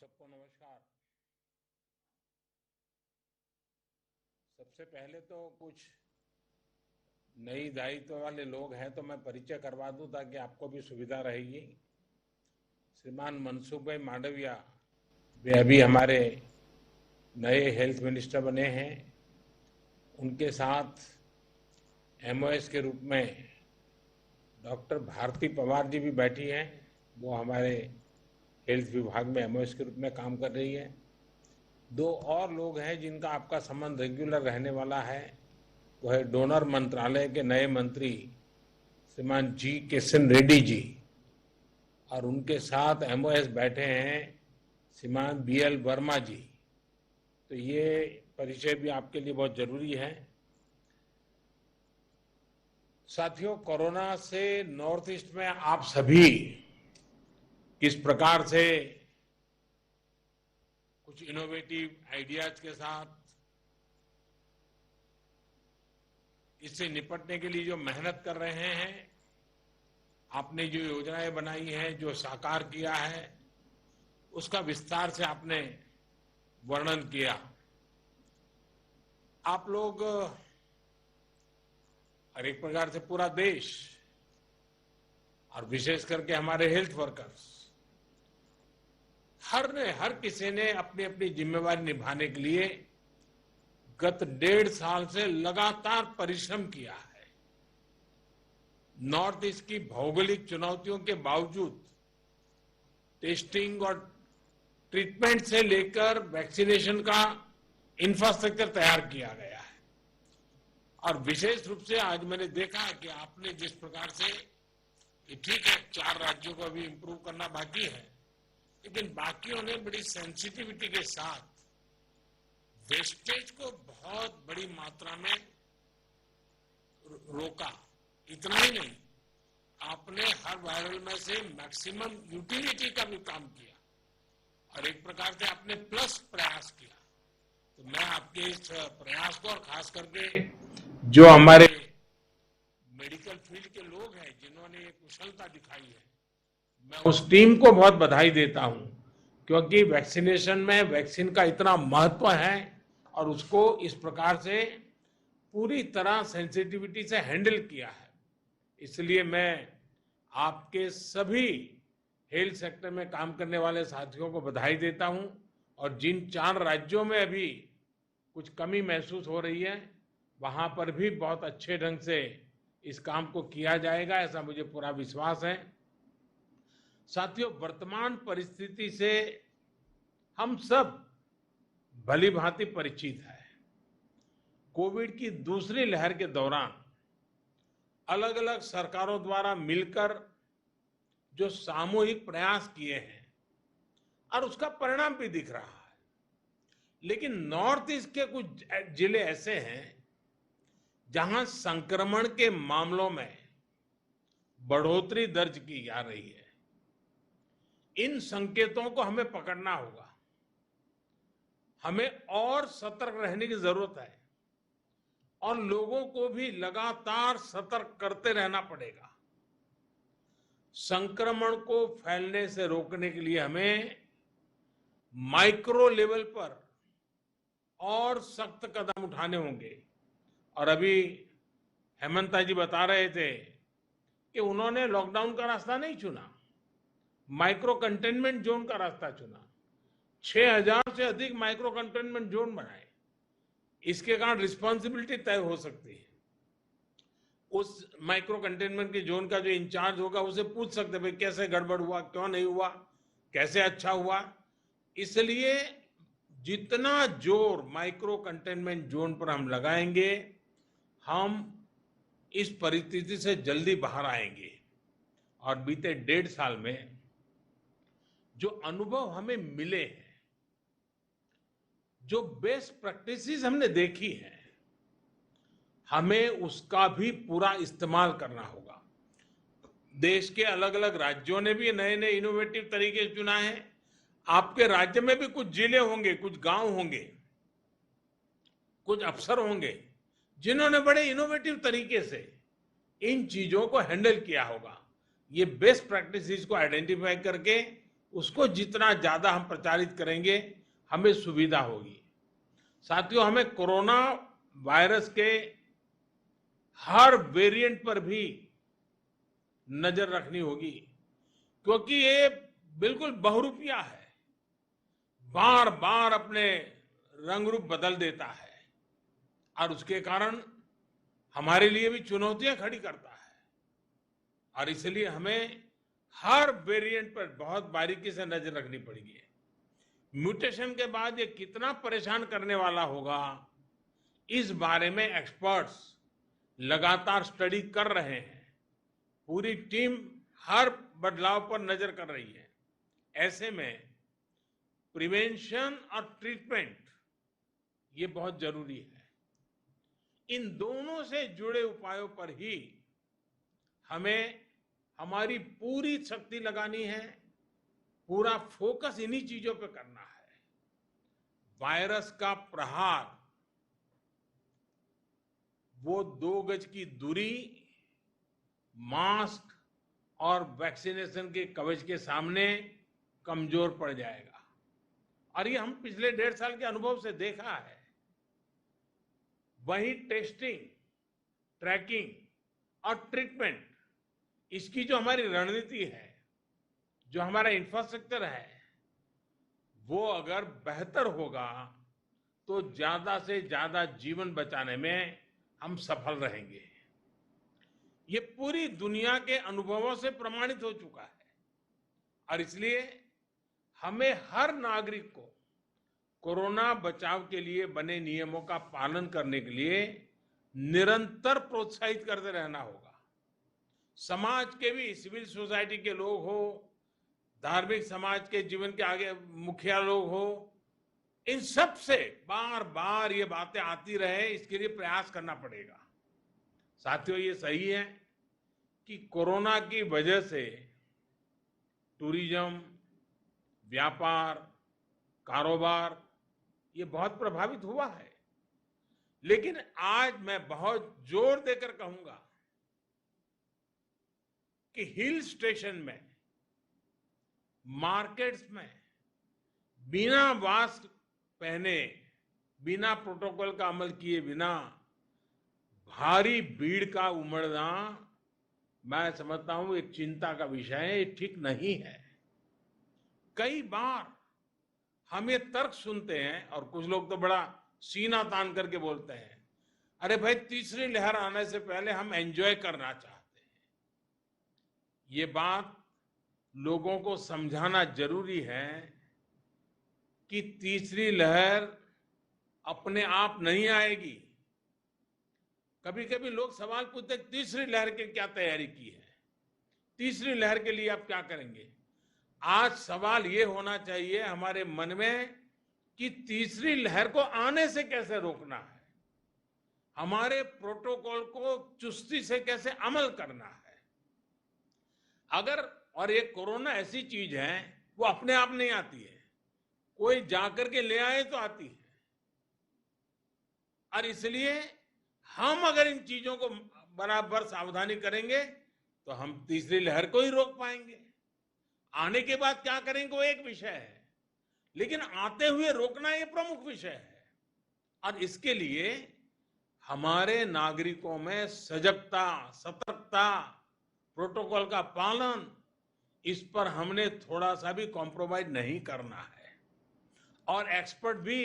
सबको नमस्कार। सबसे पहले तो कुछ नई दायित्व वाले लोग हैं तो मैं परिचय करवा दूं ताकि आपको भी सुविधा रहेगी। श्रीमान मनसुख भाई मांडविया वे अभी हमारे नए हेल्थ मिनिस्टर बने हैं। उनके साथ एमओएस के रूप में डॉक्टर भारती पवार जी भी बैठी हैं। वो हमारे हेल्थ विभाग में एमओएस के रूप में काम कर रही है। दो और लोग हैं जिनका आपका संबंध रेगुलर रहने वाला है। वो है डोनर मंत्रालय के नए मंत्री श्रीमान जी किशन रेड्डी जी, और उनके साथ एमओएस बैठे हैं श्रीमान बीएल वर्मा जी। तो ये परिचय भी आपके लिए बहुत जरूरी है। साथियों, कोरोना से नॉर्थ ईस्ट में आप सभी किस प्रकार से कुछ इनोवेटिव आइडियाज के साथ इससे निपटने के लिए जो मेहनत कर रहे हैं, आपने जो योजनाएं बनाई हैं, जो साकार किया है, उसका विस्तार से आपने वर्णन किया। आप लोग और एक प्रकार से पूरा देश और विशेष करके हमारे हेल्थ वर्कर्स हर किसी ने अपनी अपनी जिम्मेवारी निभाने के लिए गत 1.5 साल से लगातार परिश्रम किया है। नॉर्थ ईस्ट की भौगोलिक चुनौतियों के बावजूद टेस्टिंग और ट्रीटमेंट से लेकर वैक्सीनेशन का इंफ्रास्ट्रक्चर तैयार किया गया है। और विशेष रूप से आज मैंने देखा कि आपने जिस प्रकार से, ठीक है 4 राज्यों को अभी इंप्रूव करना बाकी है, लेकिन बाकियों ने बड़ी सेंसिटिविटी के साथ वेस्टेज को बहुत बड़ी मात्रा में रोका। इतना ही नहीं, आपने हर वायरल में से मैक्सिमम यूटिलिटी का भी काम किया और एक प्रकार से आपने प्लस प्रयास किया। तो मैं आपके इस प्रयास को, और खास करके जो हमारे मेडिकल फील्ड के लोग हैं जिन्होंने ये कुशलता दिखाई है, मैं उस टीम को बहुत बधाई देता हूं, क्योंकि वैक्सीनेशन में वैक्सीन का इतना महत्व है और उसको इस प्रकार से पूरी तरह सेंसिटिविटी से हैंडल किया है। इसलिए मैं आपके सभी हेल्थ सेक्टर में काम करने वाले साथियों को बधाई देता हूं। और जिन 4 राज्यों में अभी कुछ कमी महसूस हो रही है, वहां पर भी बहुत अच्छे ढंग से इस काम को किया जाएगा, ऐसा मुझे पूरा विश्वास है। साथियों, वर्तमान परिस्थिति से हम सब भली भांति परिचित हैं। कोविड की दूसरी लहर के दौरान अलग अलग सरकारों द्वारा मिलकर जो सामूहिक प्रयास किए हैं और उसका परिणाम भी दिख रहा है। लेकिन नॉर्थ ईस्ट के कुछ जिले ऐसे हैं जहां संक्रमण के मामलों में बढ़ोतरी दर्ज की जा रही है। इन संकेतों को हमें पकड़ना होगा। हमें और सतर्क रहने की जरूरत है और लोगों को भी लगातार सतर्क करते रहना पड़ेगा। संक्रमण को फैलने से रोकने के लिए हमें माइक्रो लेवल पर और सख्त कदम उठाने होंगे। और अभी हेमंता जी बता रहे थे कि उन्होंने लॉकडाउन का रास्ता नहीं चुना, माइक्रो कंटेनमेंट जोन का रास्ता चुना। 6000 से अधिक माइक्रो कंटेनमेंट जोन बनाए। इसके कारण रिस्पॉन्सिबिलिटी तय हो सकती है। उस माइक्रो कंटेनमेंट के जोन का जो इंचार्ज होगा उसे पूछ सकते भाई कैसे गड़बड़ हुआ, क्यों नहीं हुआ, कैसे अच्छा हुआ। इसलिए जितना जोर माइक्रो कंटेनमेंट जोन पर हम लगाएंगे, हम इस परिस्थिति से जल्दी बाहर आएंगे। और बीते 1.5 साल में जो अनुभव हमें मिले हैं, जो बेस्ट प्रैक्टिसेस हमने देखी है, हमें उसका भी पूरा इस्तेमाल करना होगा। देश के अलग अलग राज्यों ने भी नए नए इनोवेटिव तरीके चुना है। आपके राज्य में भी कुछ जिले होंगे, कुछ गांव होंगे, कुछ अफसर होंगे जिन्होंने बड़े इनोवेटिव तरीके से इन चीजों को हैंडल किया होगा। ये बेस्ट प्रैक्टिसेस को आइडेंटिफाई करके उसको जितना ज्यादा हम प्रचारित करेंगे, हमें सुविधा होगी। साथियों, हमें कोरोना वायरस के हर वेरिएंट पर भी नजर रखनी होगी, क्योंकि ये बिल्कुल बहुरूपिया है, बार बार अपने रंग रूप बदल देता है और उसके कारण हमारे लिए भी चुनौतियां खड़ी करता है। और इसलिए हमें हर वेरिएंट पर बहुत बारीकी से नजर रखनी पड़ेगी। म्यूटेशन के बाद ये कितना परेशान करने वाला होगा, इस बारे में एक्सपर्ट्स लगातार स्टडी कर रहे हैं। पूरी टीम हर बदलाव पर नजर कर रही है। ऐसे में प्रिवेंशन और ट्रीटमेंट ये बहुत जरूरी है। इन दोनों से जुड़े उपायों पर ही हमें हमारी पूरी शक्ति लगानी है, पूरा फोकस इन्हीं चीजों पे करना है। वायरस का प्रहार वो 2 गज की दूरी, मास्क और वैक्सीनेशन के कवच के सामने कमजोर पड़ जाएगा। और ये हम पिछले 1.5 साल के अनुभव से देखा है। वही टेस्टिंग, ट्रैकिंग और ट्रीटमेंट, इसकी जो हमारी रणनीति है, जो हमारा इंफ्रास्ट्रक्चर है, वो अगर बेहतर होगा तो ज्यादा से ज्यादा जीवन बचाने में हम सफल रहेंगे। ये पूरी दुनिया के अनुभवों से प्रमाणित हो चुका है। और इसलिए हमें हर नागरिक को कोरोना बचाव के लिए बने नियमों का पालन करने के लिए निरंतर प्रोत्साहित करते रहना होगा। समाज के भी, सिविल सोसाइटी के लोग हो, धार्मिक समाज के जीवन के आगे मुखिया लोग हो, इन सब से बार बार ये बातें आती रहे, इसके लिए प्रयास करना पड़ेगा। साथियों, ये सही है कि कोरोना की वजह से टूरिज्म, व्यापार, कारोबार ये बहुत प्रभावित हुआ है। लेकिन आज मैं बहुत जोर देकर कहूंगा कि हिल स्टेशन में, मार्केट्स में बिना मास्क पहने, बिना प्रोटोकॉल का अमल किए बिना भारी भीड़ का उमड़ना, मैं समझता हूं एक चिंता का विषय है, ये ठीक नहीं है। कई बार हम ये तर्क सुनते हैं और कुछ लोग तो बड़ा सीना तान करके बोलते हैं, अरे भाई, तीसरी लहर आने से पहले हम एंजॉय करना चाहते हैं। ये बात लोगों को समझाना जरूरी है कि तीसरी लहर अपने आप नहीं आएगी। कभी कभी लोग सवाल पूछते हैं, तीसरी लहर की क्या तैयारी की है, तीसरी लहर के लिए आप क्या करेंगे। आज सवाल ये होना चाहिए हमारे मन में कि तीसरी लहर को आने से कैसे रोकना है, हमारे प्रोटोकॉल को चुस्ती से कैसे अमल करना है। अगर, और ये कोरोना ऐसी चीज है, वो अपने आप नहीं आती है, कोई जाकर के ले आए तो आती है। और इसलिए हम अगर इन चीजों को बराबर सावधानी करेंगे तो हम तीसरी लहर को ही रोक पाएंगे। आने के बाद क्या करेंगे वो एक विषय है, लेकिन आते हुए रोकना ये प्रमुख विषय है। और इसके लिए हमारे नागरिकों में सजगता, सतर्कता, प्रोटोकॉल का पालन, इस पर हमने थोड़ा सा भी कॉम्प्रोमाइज नहीं करना है। और एक्सपर्ट भी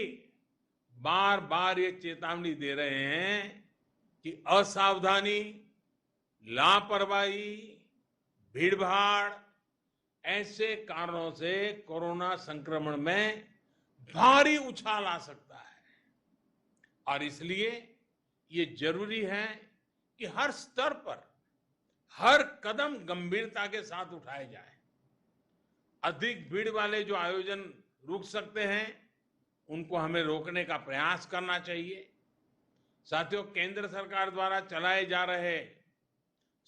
बार बार ये चेतावनी दे रहे हैं कि असावधानी, लापरवाही, भीड़भाड़, ऐसे कारणों से कोरोना संक्रमण में भारी उछाल आ सकता है। और इसलिए ये जरूरी है कि हर स्तर पर हर कदम गंभीरता के साथ उठाए जाए। अधिक भीड़ वाले जो आयोजन रुक सकते हैं, उनको हमें रोकने का प्रयास करना चाहिए। साथियों, केंद्र सरकार द्वारा चलाए जा रहे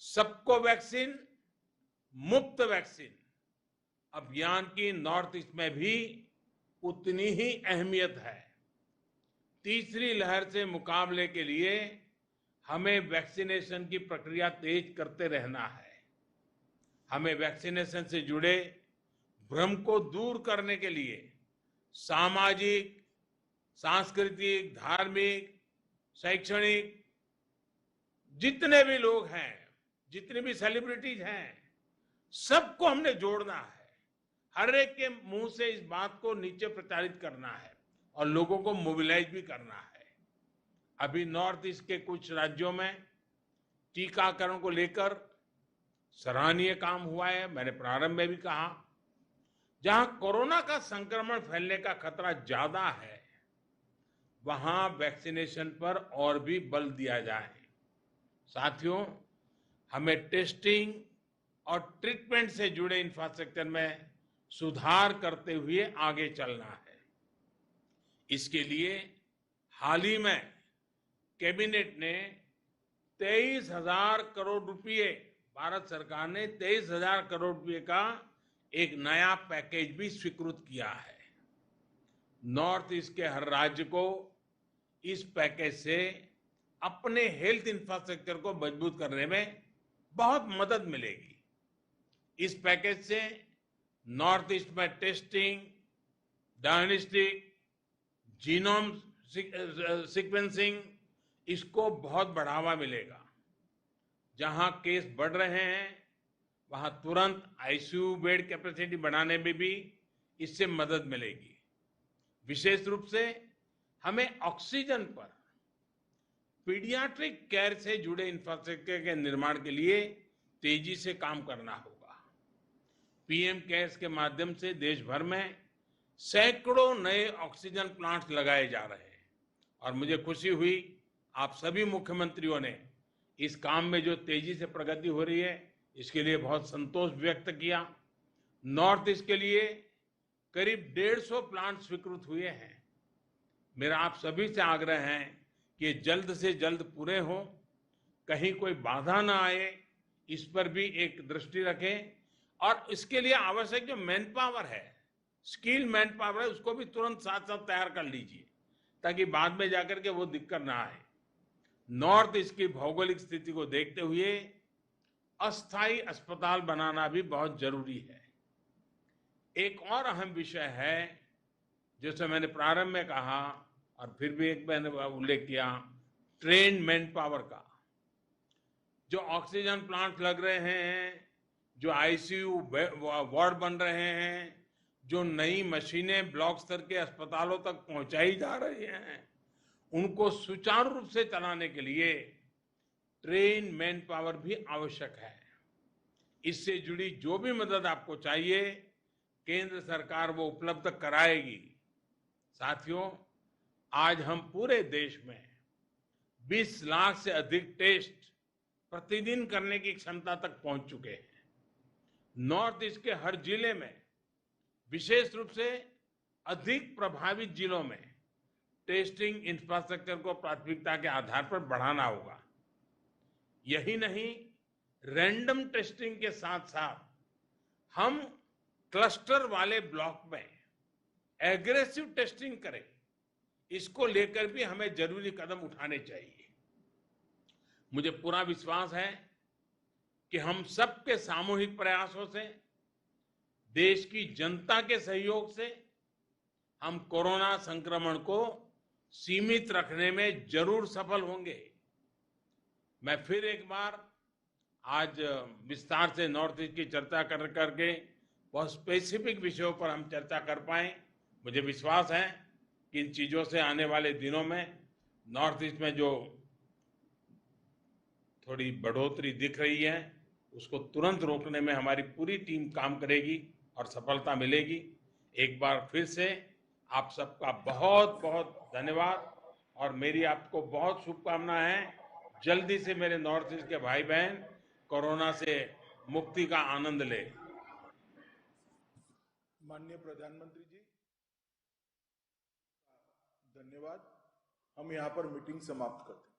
सबको वैक्सीन, मुफ्त वैक्सीन अभियान की नॉर्थ ईस्ट में भी उतनी ही अहमियत है। तीसरी लहर से मुकाबले के लिए हमें वैक्सीनेशन की प्रक्रिया तेज करते रहना है। हमें वैक्सीनेशन से जुड़े भ्रम को दूर करने के लिए सामाजिक, सांस्कृतिक, धार्मिक, शैक्षणिक जितने भी लोग हैं, जितने भी सेलिब्रिटीज हैं, सबको हमने जोड़ना है। हर एक के मुंह से इस बात को नीचे प्रचारित करना है और लोगों को मोबिलाइज भी करना है। अभी नॉर्थ ईस्ट के कुछ राज्यों में टीकाकरण को लेकर सराहनीय काम हुआ है। मैंने प्रारंभ में भी कहा, जहां कोरोना का संक्रमण फैलने का खतरा ज्यादा है, वहां वैक्सीनेशन पर और भी बल दिया जाए। साथियों, हमें टेस्टिंग और ट्रीटमेंट से जुड़े इंफ्रास्ट्रक्चर में सुधार करते हुए आगे चलना है। इसके लिए हाल ही में कैबिनेट ने 23,000 करोड़ रुपए, भारत सरकार ने 23,000 करोड़ रुपए का एक नया पैकेज भी स्वीकृत किया है। नॉर्थ ईस्ट के हर राज्य को इस पैकेज से अपने हेल्थ इंफ्रास्ट्रक्चर को मजबूत करने में बहुत मदद मिलेगी। इस पैकेज से नॉर्थ ईस्ट में टेस्टिंग, डायग्नोस्टिक, जीनोम सीक्वेंसिंग, इसको बहुत बढ़ावा मिलेगा। जहां केस बढ़ रहे हैं, वहां तुरंत आईसीयू बेड कैपेसिटी बढ़ाने में भी इससे मदद मिलेगी। विशेष रूप से हमें ऑक्सीजन पर पीडियाट्रिक केयर से जुड़े इंफ्रास्ट्रक्चर के निर्माण के लिए तेजी से काम करना होगा। पीएम केयर्स के माध्यम से देश भर में सैकड़ों नए ऑक्सीजन प्लांट्स लगाए जा रहे हैं और मुझे खुशी हुई, आप सभी मुख्यमंत्रियों ने इस काम में जो तेजी से प्रगति हो रही है, इसके लिए बहुत संतोष व्यक्त किया। नॉर्थ ईस्ट के लिए करीब 150 प्लांट स्वीकृत हुए हैं। मेरा आप सभी से आग्रह है कि ये जल्द से जल्द पूरे हों, कहीं कोई बाधा ना आए, इस पर भी एक दृष्टि रखें और इसके लिए आवश्यक जो मैन पावर है, स्किल मैन पावर है, उसको भी तुरंत साथ साथ तैयार कर लीजिए ताकि बाद में जाकर के वो दिक्कत ना आए। नॉर्थ ईस्ट की भौगोलिक स्थिति को देखते हुए अस्थायी अस्पताल बनाना भी बहुत जरूरी है। एक और अहम विषय है, जैसे मैंने प्रारंभ में कहा और फिर भी एक मैंने उल्लेख किया, ट्रेन मैन पावर का। जो ऑक्सीजन प्लांट लग रहे हैं, जो आईसीयू वार्ड बन रहे हैं, जो नई मशीनें ब्लॉक स्तर के अस्पतालों तक पहुंचाई जा रही हैं, उनको सुचारू रूप से चलाने के लिए ट्रेन मैन पावर भी आवश्यक है। इससे जुड़ी जो भी मदद आपको चाहिए, केंद्र सरकार वो उपलब्ध कराएगी। साथियों, आज हम पूरे देश में 20 लाख से अधिक टेस्ट प्रतिदिन करने की क्षमता तक पहुंच चुके हैं। नॉर्थ ईस्ट के हर जिले में, विशेष रूप से अधिक प्रभावित जिलों में, टेस्टिंग इंफ्रास्ट्रक्चर को प्राथमिकता के आधार पर बढ़ाना होगा। यही नहीं, रैंडम टेस्टिंग के साथ साथ हम क्लस्टर वाले ब्लॉक में एग्रेसिव टेस्टिंग करें, इसको लेकर भी हमें जरूरी कदम उठाने चाहिए। मुझे पूरा विश्वास है कि हम सबके सामूहिक प्रयासों से, देश की जनता के सहयोग से हम कोरोना संक्रमण को सीमित रखने में जरूर सफल होंगे। मैं फिर एक बार आज विस्तार से नॉर्थ ईस्ट की चर्चा करके बहुत स्पेसिफिक विषयों पर हम चर्चा कर पाए। मुझे विश्वास है कि इन चीजों से आने वाले दिनों में नॉर्थ ईस्ट में जो थोड़ी बढ़ोतरी दिख रही है, उसको तुरंत रोकने में हमारी पूरी टीम काम करेगी और सफलता मिलेगी। एक बार फिर से आप सबका बहुत बहुत धन्यवाद और मेरी आपको बहुत शुभकामनाएं हैं। जल्दी से मेरे नॉर्थ ईस्ट के भाई बहन कोरोना से मुक्ति का आनंद ले। माननीय प्रधानमंत्री जी, धन्यवाद। हम यहाँ पर मीटिंग समाप्त करते हैं।